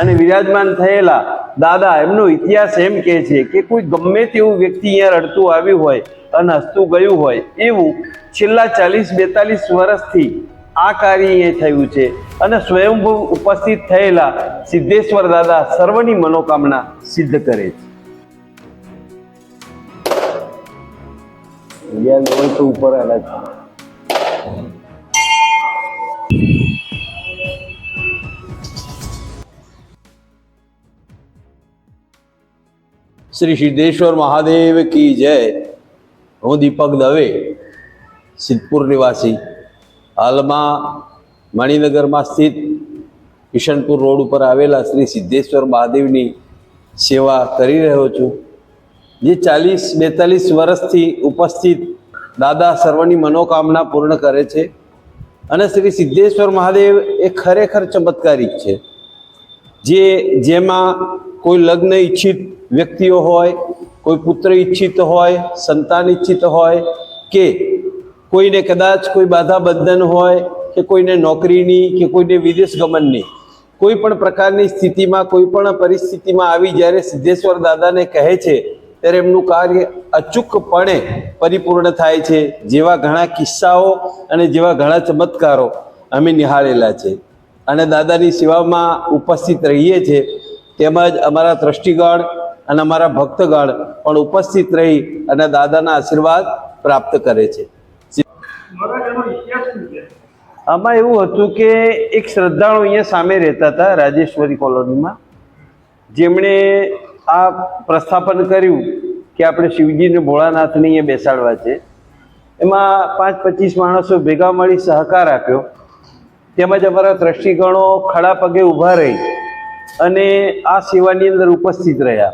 અને વિરાજમાન થયેલા દાદા એમનો ઇતિહાસ એમ કહે છે કે કોઈ ગમે તેવું વ્યક્તિ અહીંયા રડતું આવ્યું હોય અને હસતું ગયું હોય એવું છેલ્લા 40-42 વર્ષથી આ કાર્ય અહીંયા થયું છે અને સ્વયંભૂ ઉપસ્થિત થયેલા સિદ્ધેશ્વર દાદા સર્વની મનોકામના સિદ્ધ કરે છે। ઉપર આલા છે। શ્રી સિદ્ધેશ્વર મહાદેવ કી જય। હું દીપક દવે, સિદ્ધપુર નિવાસી, હાલમાં મણિનગરમાં સ્થિત કિશનપુર રોડ ઉપર આવેલા શ્રી સિદ્ધેશ્વર મહાદેવની સેવા કરી રહ્યો છું, જે 40-42 વર્ષથી ઉપસ્થિત દાદા સર્વની મનોકામના પૂર્ણ કરે છે। અને શ્રી સિદ્ધેશ્વર મહાદેવ એ ખરેખર ચમત્કારિક છે, જેમાં કોઈ લગ્ન ઈચ્છિત વ્યક્તિઓ હોય, કોઈ પુત્ર ઈચ્છિત હોય, સંતાન ઈચ્છિત હોય, કે કોઈને કદાચ કોઈ બાધા બંધન હોય, કે કોઈને નોકરીની કે કોઈને વિદેશ ગમનની કોઈ પણ પ્રકારની સ્થિતિમાં, કોઈ પણ પરિસ્થિતિમાં આવી જ્યારે સિદ્ધેશ્વર દાદાને કહે છે ત્યારે એમનું કાર્ય અચૂકપણે પરિપૂર્ણ થાય છે। જેવા ઘણા કિસ્સાઓ અને જેવા ઘણા ચમત્કારો અમે નિહાળેલા છે અને દાદાની સેવામાં ઉપસ્થિત રહીએ છીએ, તેમજ અમારા ટ્રસ્ટીગણ અને અમારા ભક્તગણ પણ ઉપસ્થિત રહી અને દાદાના આશીર્વાદ પ્રાપ્ત કરે છે। આમાં એવું હતું કે એક શ્રદ્ધાળુ અહીંયા સામે રહેતા હતા રાજેશ્વરી કોલોનીમાં, જેમણે આ પ્રસ્થાપન કર્યું કે આપણે શિવજીને ભોળાનાથને અહીંયા બેસાડવા છે। એમાં 5-25 માણસો ભેગા મળી સહકાર આપ્યો, તેમજ અમારા ટ્રસ્ટીગણો ખડા પગે ઊભા રહી અને આ સેવાની અંદર ઉપસ્થિત રહ્યા।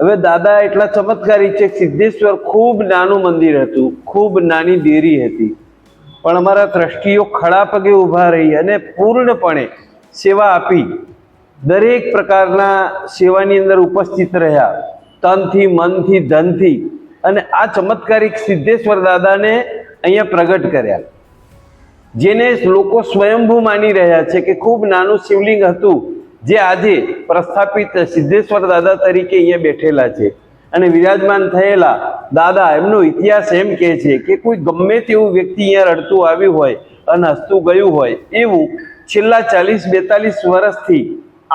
હવે દાદા એટલા ચમત્કારી છે, સિદ્ધેશ્વર ખૂબ નાનું મંદિર હતું, ખૂબ નાની દેરી હતી, પણ અમારા ટ્રસ્ટીઓ ખડા પગે ઊભા રહી અને પૂર્ણપણે સેવા આપી, દરેક પ્રકારના સેવાની અંદર ઉપસ્થિત રહ્યા, તનથી, મનથી, ધનથી, અને આ ચમત્કારિક સિદ્ધેશ્વર દાદાને અહીંયા પ્રગટ કર્યા, જેને લોકો સ્વયંભૂ માની રહ્યા છે કે ખૂબ નાનું શિવલિંગ હતું, જે આજે પ્રસ્થાપિત સિદ્ધેશ્વર દાદા તરીકે અહીંયા બેઠેલા છે। અને વિરાજમાન થયેલા દાદા એમનો ઇતિહાસ એમ કહે છે કે કોઈ ગમે તેવું વ્યક્તિ અહીંયા રડતું આવ્યું હોય અને હસતું ગયું હોય એવું છેલ્લા 40-42 વર્ષથી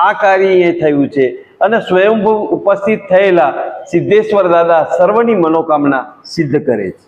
આ કાર્ય અહીંયા થયું છે અને સ્વયંભૂ ઉપસ્થિત થયેલા સિદ્ધેશ્વર દાદા સર્વની મનોકામના સિદ્ધ કરે છે।